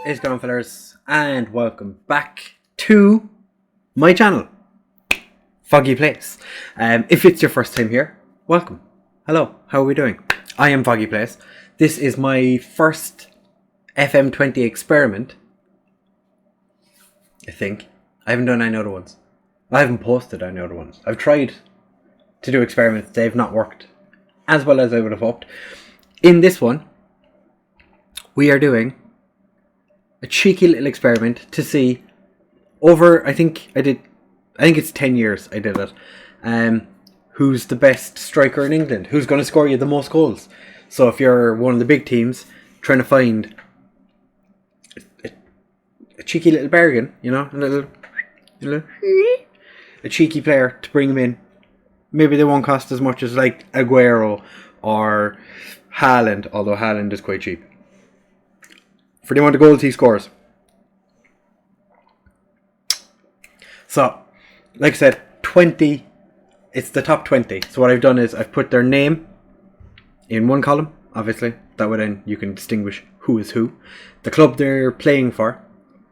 How's it going, fellas? And welcome back to my channel, Foggy Place. If it's your first time here, welcome. Hello, how are we doing? I am Foggy Place. This is my first FM20 experiment, I think. I haven't done any other ones. I haven't posted any other ones. I've tried to do experiments, they've not worked as well as I would have hoped. In this one, we are doing a cheeky little experiment to see over, I think it's 10 years I did it, who's the best striker in England, who's going to score you the most goals. So if you're one of the big teams trying to find a cheeky little bargain, you know, a cheeky player to bring them in, maybe they won't cost as much as like Aguero or Haaland, although Haaland is quite cheap, for the amount of goals he scores. So, like I said, 20, it's the top 20. So what I've done is I've put their name in one column, obviously. That way then you can distinguish who is who. The club they're playing for,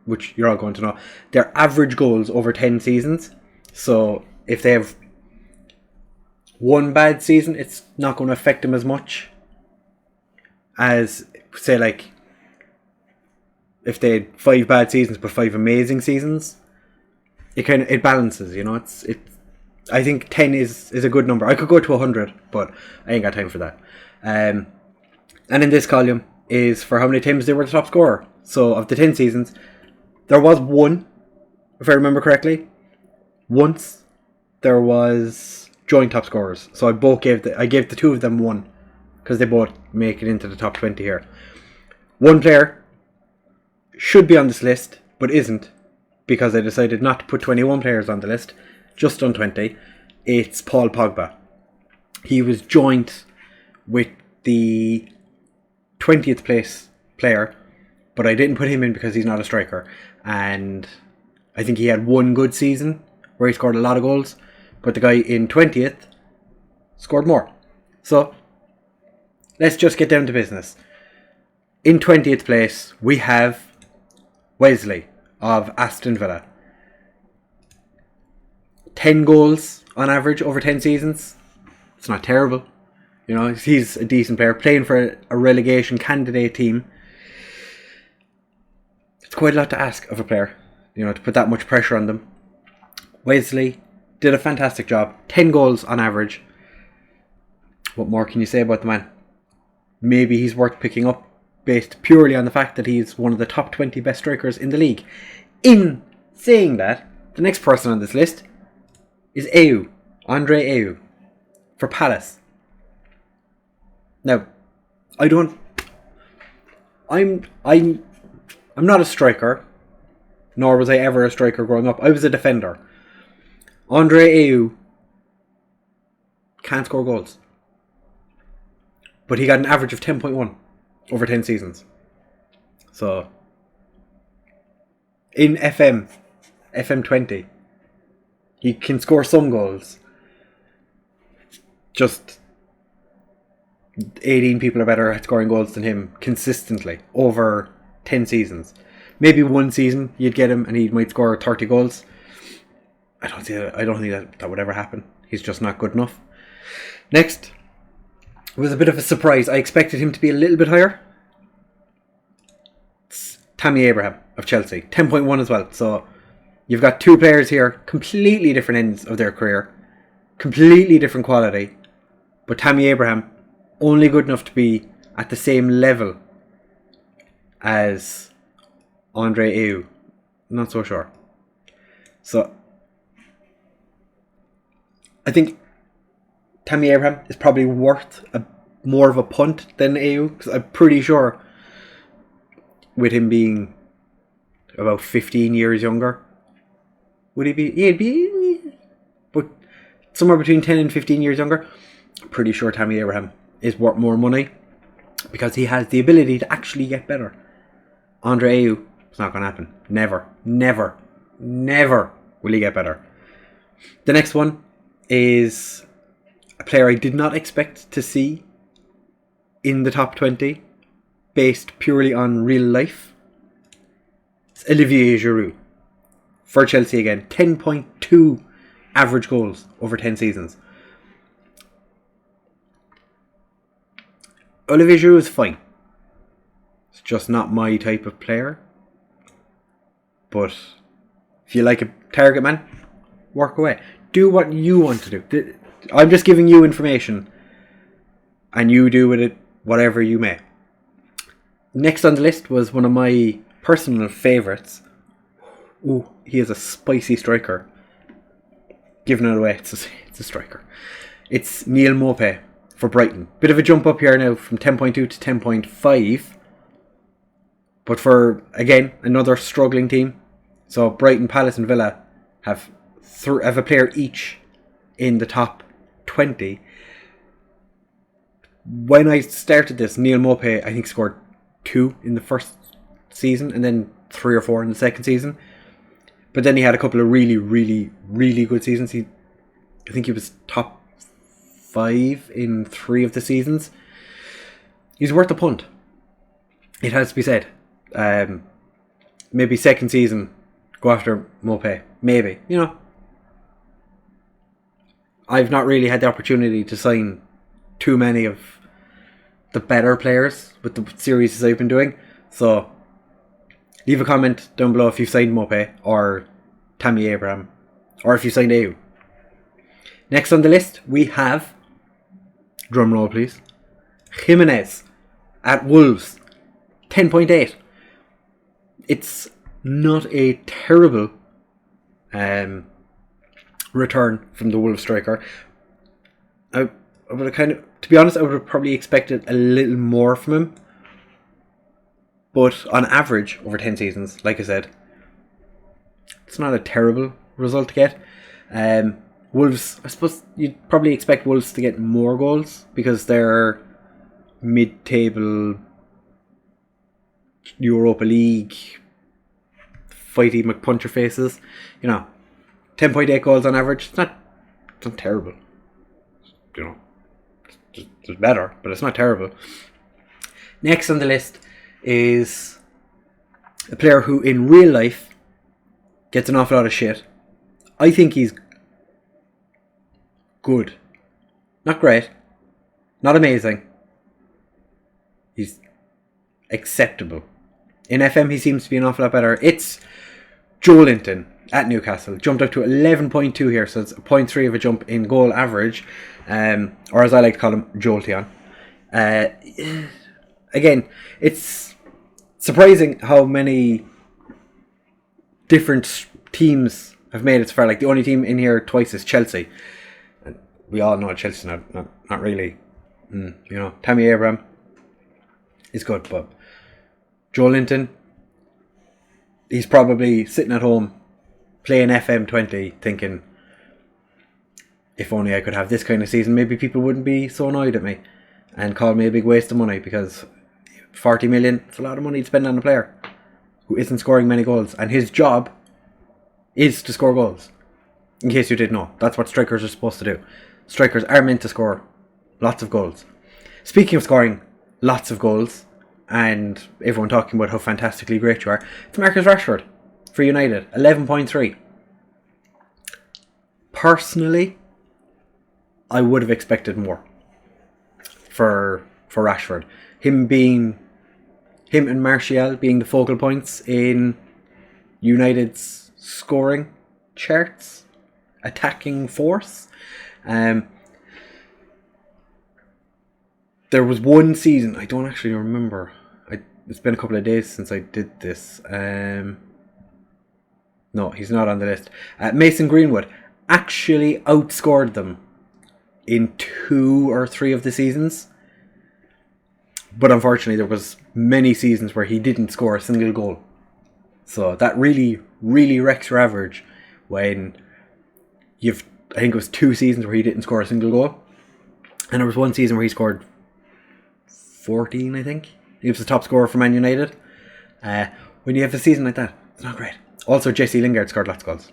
which you're all going to know. Their average goals over 10 seasons. So if they have one bad season, it's not going to affect them as much as, say, like, if they had 5 bad seasons but 5 amazing seasons. It balances, you know. I think 10 is a good number. I could go to 100, but I ain't got time for that. And in this column is for how many times they were the top scorer. So of the 10 seasons, there was one, if I remember correctly. Once there was joint top scorers. So I gave the two of them one, because they both make it into the top 20 here. One player should be on this list, but isn't, because I decided not to put 21 players on the list, just on 20. It's Paul Pogba. He was joint with the 20th place player, but I didn't put him in because he's not a striker. And I think he had one good season where he scored a lot of goals, but the guy in 20th scored more. So let's just get down to business. In 20th place, we have Wesley of Aston Villa. 10 goals on average over 10 seasons. It's not terrible. You know, he's a decent player playing for a relegation candidate team. It's quite a lot to ask of a player, you know, to put that much pressure on them. Wesley did a fantastic job. 10 goals on average. What more can you say about the man? Maybe he's worth picking up based purely on the fact that he's one of the top 20 best strikers in the league. In saying that, the next person on this list is Andre Ayew, for Palace. Now, I'm not a striker, nor was I ever a striker growing up. I was a defender. Andre Ayew can't score goals, but he got an average of 10.1 over 10 seasons. So in FM20, he can score some goals. Just 18 people are better at scoring goals than him consistently over 10 seasons. Maybe one season you'd get him and he might score 30 goals. I don't think that would ever happen. He's just not good enough. Next, it was a bit of a surprise. I expected him to be a little bit higher. It's Tammy Abraham of Chelsea, 10.1 as well. So you've got two players here, completely different ends of their career, completely different quality, but Tammy Abraham only good enough to be at the same level as Andre Ayew. Not so sure. So I think Tammy Abraham is probably worth more of a punt than Ayew, because I'm pretty sure with him being about 15 years younger, would he be? He'd be, but somewhere between 10 and 15 years younger. I'm pretty sure Tammy Abraham is worth more money because he has the ability to actually get better. Andre Ayew, it's not going to happen. Never will he get better. The next one is a player I did not expect to see in the top 20 based purely on real life. It's Olivier Giroud for Chelsea again. 10.2 average goals over 10 seasons. Olivier Giroud is fine. It's just not my type of player. But if you like a target man, work away. Do what you want to do. I'm just giving you information, and you do with it whatever you may. Next on the list was one of my personal favourites. Ooh, he is a spicy striker. Giving it away, it's a striker. It's Neil Maupay for Brighton. Bit of a jump up here now from 10.2 to 10.5. But for, again, another struggling team. So Brighton, Palace and Villa have a player each in the top 20. When I started this, Neil Maupay, I think, scored 2 in the first season and then 3 or 4 in the second season. But then he had a couple of really, really, really good seasons. I think he was top 5 in 3 of the seasons. He's worth a punt. It has to be said. Maybe second season, go after Maupay. Maybe, I've not really had the opportunity to sign too many of the better players with the series I've been doing. So leave a comment down below if you've signed Maupay or Tammy Abraham, or if you signed AU. Next on the list we have, drum roll please, Jimenez at Wolves. 10.8. It's not a terrible return from the Wolves striker. I would have to be honest, I would have probably expected a little more from him. But on average, over 10 seasons, like I said, it's not a terrible result to get. Wolves, I suppose you'd probably expect Wolves to get more goals because they're mid-table Europa League fighty McPuncher faces. 10.8 goals on average. It's not terrible. It's better, but it's not terrible. Next on the list is a player who in real life gets an awful lot of shit. I think he's good. Not great. Not amazing. He's acceptable. In FM he seems to be an awful lot better. It's Joe Linton at Newcastle. Jumped up to 11.2 here, so it's 0.3 of a jump in goal average. Or as I like to call him, Jolteon. Again, it's surprising how many different teams have made it so far. Like the only team in here twice is Chelsea. And we all know Chelsea's not really. Tammy Abraham is good, but Joe Linton, he's probably sitting at home playing FM20 thinking, if only I could have this kind of season, maybe people wouldn't be so annoyed at me and call me a big waste of money, because 40 million, it's a lot of money to spend on a player who isn't scoring many goals, and his job is to score goals. In case you didn't know, that's what strikers are supposed to do. Strikers are meant to score lots of goals. Speaking of scoring lots of goals and everyone talking about how fantastically great you are, it's Marcus Rashford for United, 11.3. Personally, I would have expected more for Rashford. Him and Martial being the focal points in United's scoring charts, attacking force. There was one season, I don't actually remember. It's been a couple of days since I did this. No, he's not on the list. Mason Greenwood actually outscored them in 2 or 3 of the seasons. But unfortunately, there was many seasons where he didn't score a single goal. So that really, really wrecks your average when I think it was 2 seasons where he didn't score a single goal. And there was one season where he scored 14, I think. He was the top scorer for Man United. When you have a season like that, it's not great. Also, Jesse Lingard scored lots of goals.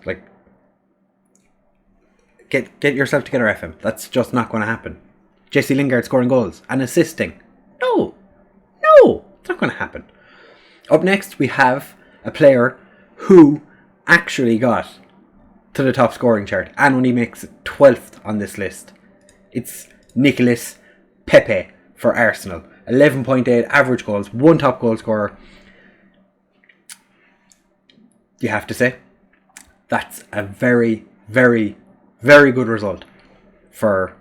Get yourself together, FM. That's just not going to happen. Jesse Lingard scoring goals and assisting. No, it's not going to happen. Up next, we have a player who actually got to the top scoring chart and only makes 12th on this list. It's Nicolas Pepe for Arsenal. 11.8 average goals, 1 top goal scorer. You have to say, that's a very, very, very good result for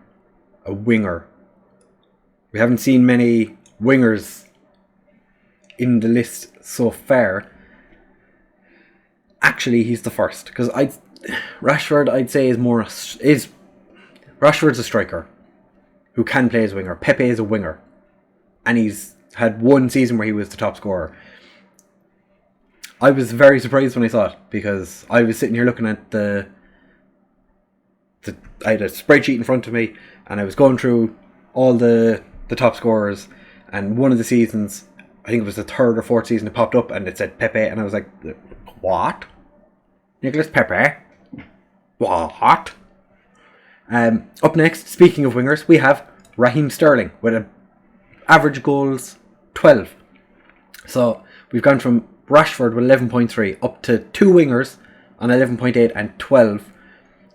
a winger. We haven't seen many wingers in the list so far. Actually, he's the first, because Rashford, I'd say, Rashford's a striker who can play as a winger. Pepe is a winger, and he's had one season where he was the top scorer. I was very surprised when I saw it, because I was sitting here looking at I had a spreadsheet in front of me, and I was going through all the top scorers, and one of the seasons, I think it was the 3rd or 4th season, it popped up and it said Pepe, and I was like, what? Nicolas Pepe? What? Up next, speaking of wingers, we have Raheem Sterling with an average goals 12. So we've gone from Rashford with 11.3 up to 2 wingers on 11.8 and 12.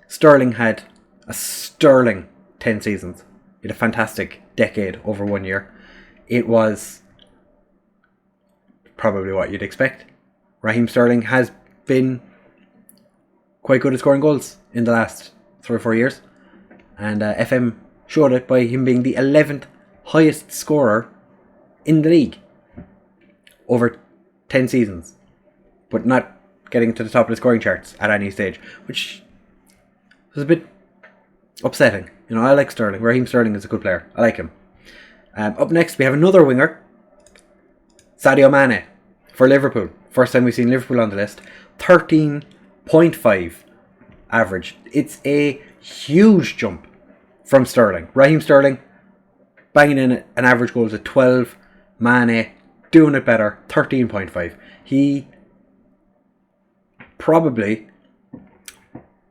Sterling had a sterling 10 seasons. He had a fantastic decade over 1 year. It was probably what you'd expect. Raheem Sterling has been quite good at scoring goals in the last 3 or 4 years. And FM showed it by him being the 11th highest scorer in the league over 10 seasons, but not getting to the top of the scoring charts at any stage, which was a bit upsetting. You know, I like Sterling. Raheem Sterling is a good player. I like him. Up next, we have another winger, Sadio Mane for Liverpool. First time we've seen Liverpool on the list. 13.5 average. It's a huge jump from Sterling. Raheem Sterling banging in an average goals at 12. Mane doing it better, 13.5. He probably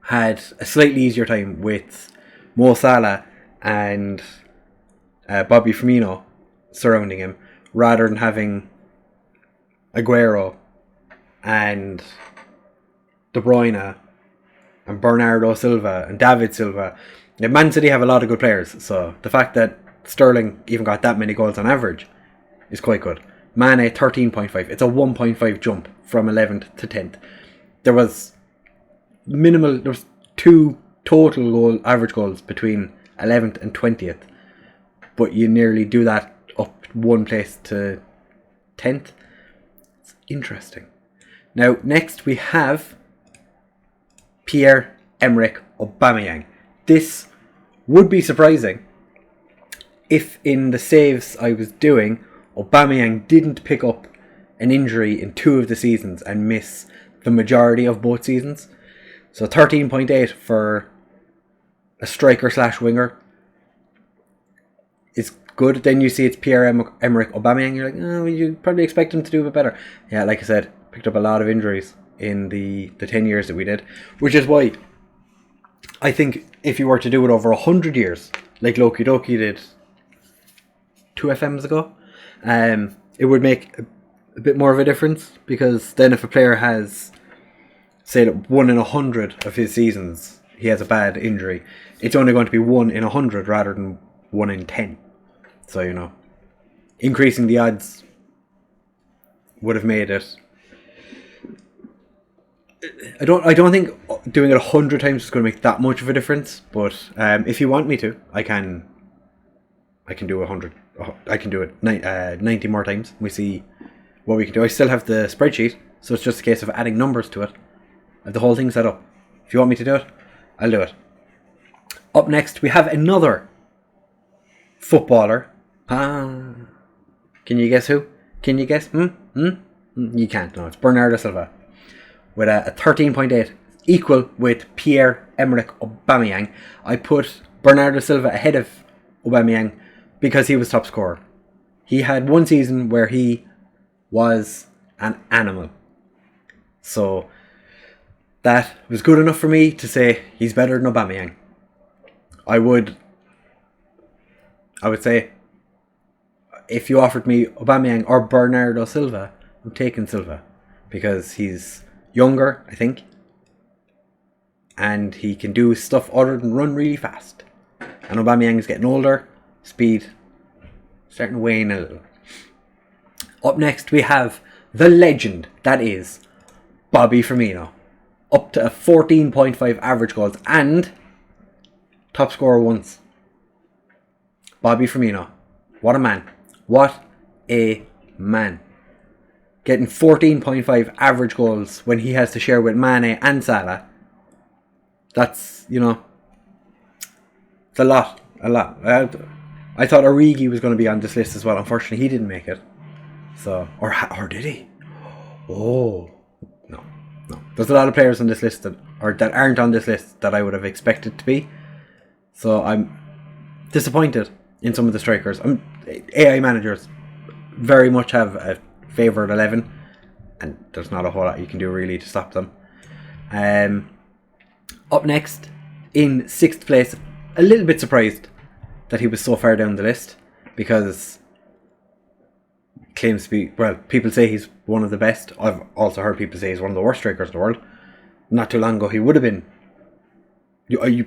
had a slightly easier time with Mo Salah and Bobby Firmino surrounding him, rather than having Aguero and De Bruyne and Bernardo Silva and David Silva. Now, Man City have a lot of good players, so the fact that Sterling even got that many goals on average is quite good. Mane 13.5. It's a 1.5 jump from 11th to 10th. There was 2 total average goals between 11th and 20th, but you nearly do that up 1 place to 10th. It's interesting. Now, next we have Pierre-Emerick Aubameyang. This would be surprising if in the saves I was doing, Aubameyang didn't pick up an injury in 2 of the seasons and miss the majority of both seasons. So 13.8 for a striker / winger is good. Then you see it's Pierre-Emerick Aubameyang. You're like, oh, you probably expect him to do a bit better. Yeah, like I said, picked up a lot of injuries in the 10 years that we did, which is why I think if you were to do it over 100 years, like Loki Doki did 2 FMs ago, it would make a bit more of a difference, because then if a player has, say, 1 in 100 of his seasons, he has a bad injury, it's only going to be 1 in 100 rather than 1 in 10. So, you know, increasing the odds would have made it. I don't think doing it 100 times is going to make that much of a difference, but if you want me to, I can do 100. I can do it 90 more times. We see what we can do. I still have the spreadsheet, so it's just a case of adding numbers to it. I have the whole thing set up. If you want me to do it, I'll do it. Up next, we have another footballer. Can you guess who? Can you guess? You can't. No, it's Bernardo Silva with a 13.8, equal with Pierre-Emerick Aubameyang. I put Bernardo Silva ahead of Aubameyang because he was top scorer. He had 1 season where he was an animal. So that was good enough for me to say he's better than Aubameyang. I would say, if you offered me Aubameyang or Bernardo Silva, I'm taking Silva. because he's younger, I think, and he can do stuff other than run really fast. And Aubameyang is getting older, speed starting to wane a little. Up next we have the legend that is Bobby Firmino, up to a 14.5 average goals and top scorer once. Bobby Firmino, what a man, what a man. Getting 14.5 average goals when he has to share with Mane and Salah. That's, it's a lot. I thought Origi was going to be on this list as well. Unfortunately, he didn't make it. So, or did he? Oh, no. There's a lot of players on this list that aren't on this list that I would have expected to be. So I'm disappointed in some of the strikers. AI managers very much have a favoured 11, and there's not a whole lot you can do really to stop them. Up next, in 6th place, a little bit surprised that he was so far down the list, because claims to be, well, people say he's one of the best. I've also heard people say he's one of the worst strikers in the world. Not too long ago he would have been,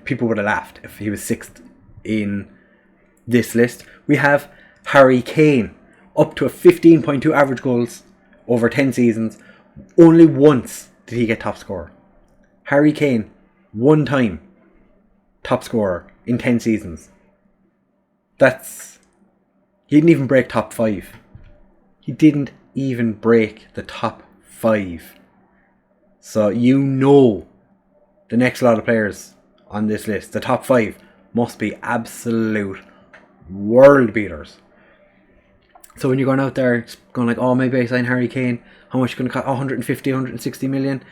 people would have laughed if he was 6th in this list. We have Harry Kane, up to a 15.2 average goals over 10 seasons. Only once did he get top scorer. Harry Kane, one time top scorer in 10 seasons. He didn't even break top 5. He didn't even break the top 5. So the next lot of players on this list, the top 5, must be absolute world beaters. So when you're going out there going like, oh, maybe I sign Harry Kane, how much is it going to cost? 150, 160 million?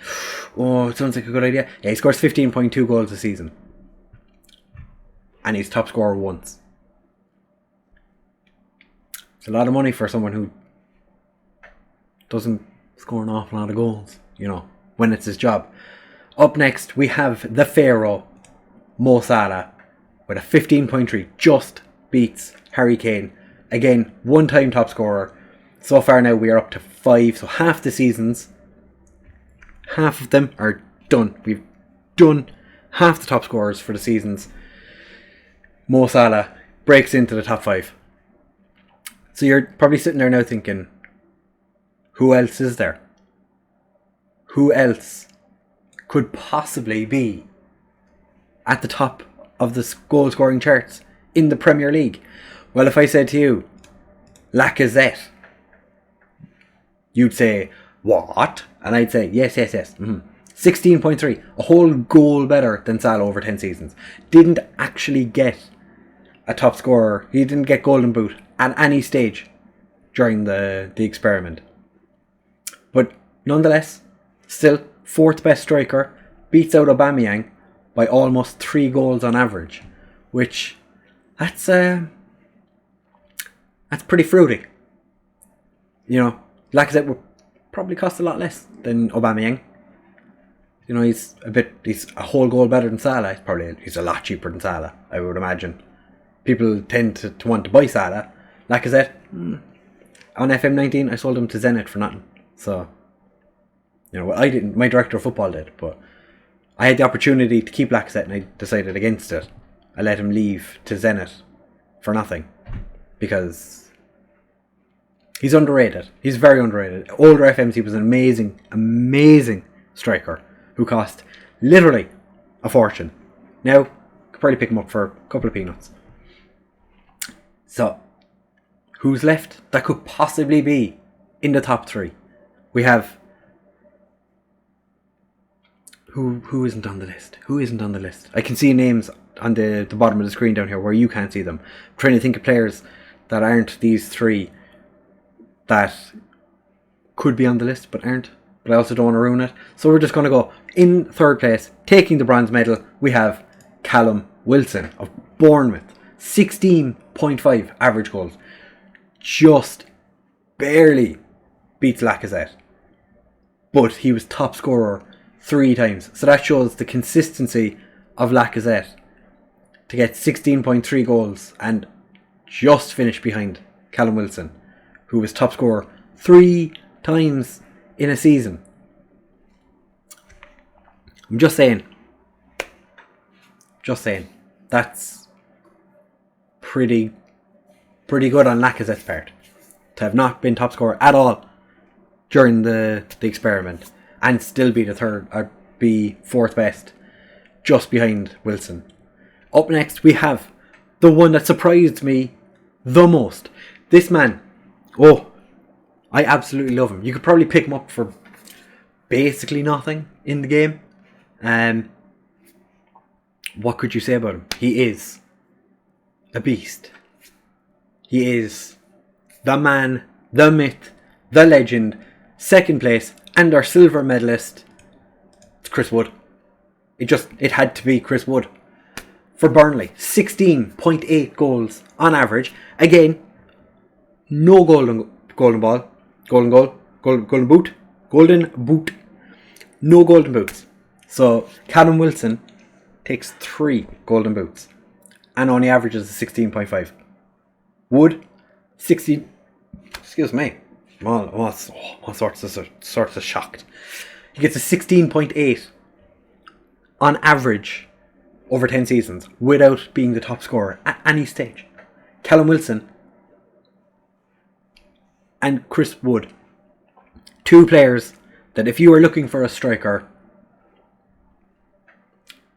Oh, it sounds like a good idea. Yeah, he scores 15.2 goals a season. And he's top scorer once. It's a lot of money for someone who doesn't score an awful lot of goals, when it's his job. Up next, we have the Pharaoh, Mo Salah, with a 15.3, just beats Harry Kane. Again, one-time top scorer. So far now, we are up to 5, so half the seasons, half of them are done. We've done half the top scorers for the seasons. Mo Salah breaks into the top 5. So you're probably sitting there now thinking, who else is there? Who else could possibly be at the top of the goal scoring charts in the Premier League? Well, if I said to you, Lacazette, you'd say, what? And I'd say, yes. 16.3, a whole goal better than Salah over 10 seasons. Didn't actually get a top scorer. He didn't get Golden Boot at any stage during the experiment. But nonetheless, still 4th best striker, beats out Aubameyang by almost 3 goals on average, which that's pretty fruity. Lacazette would probably cost a lot less than Aubameyang. He's a whole goal better than Salah. He's a lot cheaper than Salah, I would imagine. People tend to want to buy Salah. Lacazette, on FM19, I sold him to Zenit for nothing. So, I didn't. My director of football did, but I had the opportunity to keep Lacazette and I decided against it. I let him leave to Zenit for nothing because he's underrated. He's very underrated. Older FMs, he was an amazing striker who cost literally a fortune. Now, could probably pick him up for a couple of peanuts. So, who's left that could possibly be in the top 3? We have... Who isn't on the list? Who isn't on the list? I can see names on the bottom of the screen down here where you can't see them. I'm trying to think of players that aren't these 3 that could be on the list but aren't. But I also don't want to ruin it. So we're just going to go in 3rd place, taking the bronze medal. We have Callum Wilson of Bournemouth. 16.5 average goals. Just barely beats Lacazette. But he was top scorer 3 times. So that shows the consistency of Lacazette to get 16.3 goals and just finish behind Callum Wilson, who was top scorer 3 times in a season. I'm just saying. That's pretty good on Lacazette's part to have not been top scorer at all during the experiment and still be the third or be fourth best, just behind Wilson. Up next we have the one that surprised me the most. This man, I absolutely love him. You could probably pick him up for basically nothing in the game. What could you say about him? He is a beast. He is the man, the myth, the legend, second place, and our silver medalist. It's Chris Wood. It had to be Chris Wood. For Burnley, 16.8 goals on average. Again, no golden boot. No golden boots. So Callum Wilson takes 3 golden boots and only averages a 16.5. Wood, 16. Excuse me. All sorts of shocked. He gets a 16.8 on average over 10 seasons without being the top scorer at any stage. Callum Wilson and Chris Wood, 2 players that if you were looking for a striker,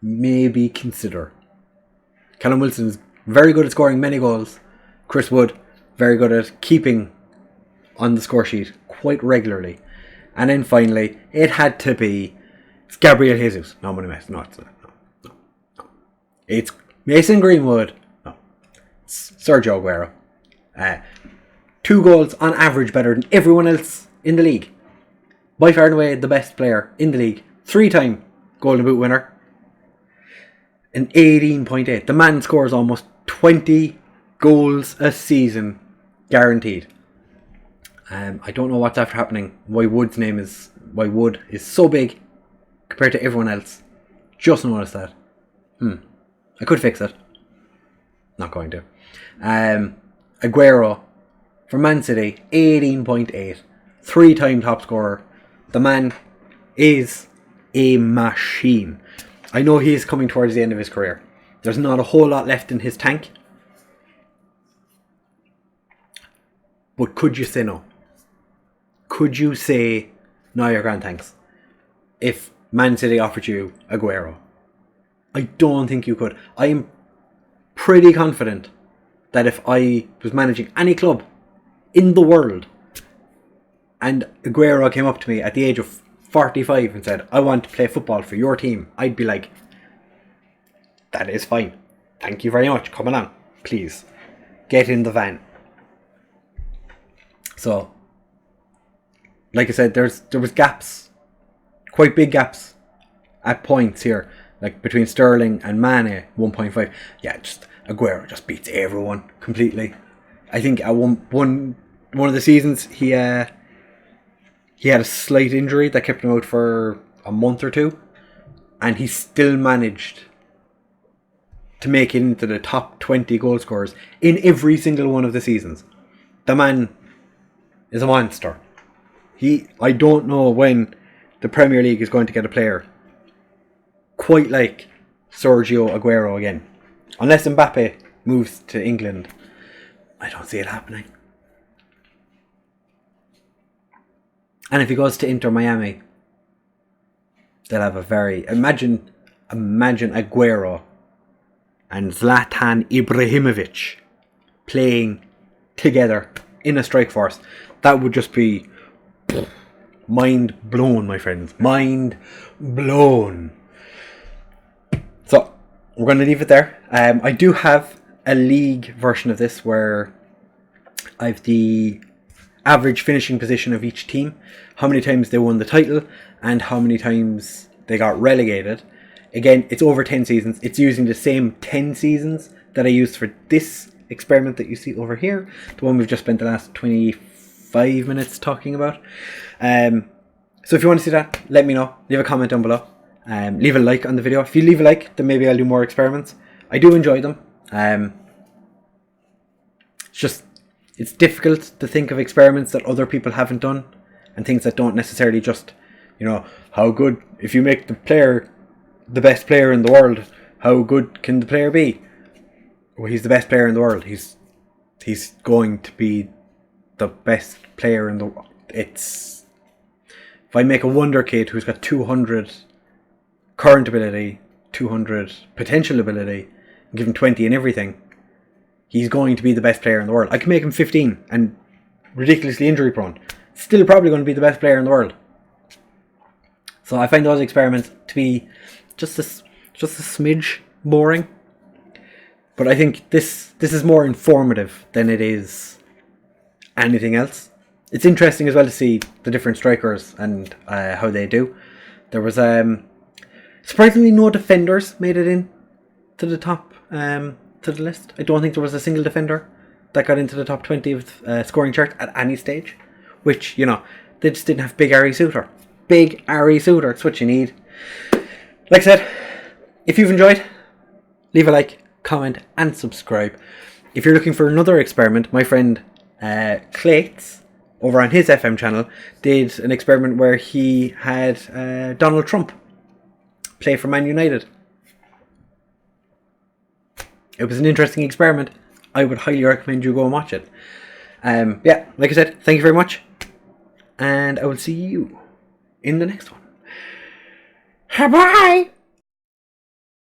maybe consider. Callum Wilson is very good at scoring many goals. Chris Wood, very good at keeping on the score sheet quite regularly. And then finally, it had to be Gabriel Jesus. No, it's Mason Greenwood. No, it's Sergio Aguero. 2 goals on average better than everyone else in the league. By far and away the best player in the league. 3-time Golden Boot winner. An 18.8. The man scores almost 20 goals a season guaranteed. I don't know what's after happening. Why Wood is so big compared to everyone else. Just noticed that. I could fix it. Not going to. Aguero for Man City, 18.8. 3-time top scorer. The man is a machine. I know he is coming towards the end of his career. There's not a whole lot left in his tank. But could you say no? Could you say, no, your grand thanks, if Man City offered you Aguero? I don't think you could. I am pretty confident that if I was managing any club in the world and Aguero came up to me at the age of 45 and said, I want to play football for your team, I'd be like, that is fine. Thank you very much. Come along. Please. Get in the van. So, like I said, there was gaps. Quite big gaps at points here. Like between Sterling and Mane, 1.5. Yeah, just Aguero just beats everyone completely. I think at one of the seasons he had a slight injury that kept him out for a month or 2, and he still managed to make it into the top 20 goal scorers in every single one of the seasons. The man is a monster. I don't know when the Premier League is going to get a player quite like Sergio Aguero again. Unless Mbappe moves to England, I don't see it happening. And if he goes to Inter Miami, they'll have a very... Imagine Aguero and Zlatan Ibrahimovic playing together in a strike force. That would just be mind blown, my friends. Mind blown. So, we're going to leave it there. I do have a league version of this where I have the average finishing position of each team, how many times they won the title, and how many times they got relegated. Again, it's over 10 seasons. It's using the same 10 seasons that I used for this experiment that you see over here, the one we've just spent the last 25 minutes talking about. So if you want to see that, let me know. Leave a comment down below. Leave a like on the video. If you leave a like, then maybe I'll do more experiments. I do enjoy them. It's difficult to think of experiments that other people haven't done and things that don't necessarily just, how good, if you make the player the best player in the world, how good can the player be? Well, he's the best player in the world. He's going to be the best player in the world. If I make a wonder kid who's got 200 current ability, 200 potential ability, and give him 20 in everything, he's going to be the best player in the world. I can make him 15 and ridiculously injury prone. Still probably going to be the best player in the world. So I find those experiments to be just a smidge boring. But I think this is more informative than it is anything else. It's interesting as well to see the different strikers and how they do. There was surprisingly no defenders made it in to the top to the list. I don't think there was a single defender that got into the top 20 of scoring chart at any stage. Which, they just didn't have big Ari Suitor. Big Ari Suitor, it's what you need. Like I said, if you've enjoyed, leave a like, comment and subscribe. If you're looking for another experiment, my friend Clayts over on his FM channel did an experiment where he had Donald Trump play for Man United. It was an interesting experiment. I would highly recommend you go and watch it. Like I said, thank you very much, and I will see you in the next one. Bye.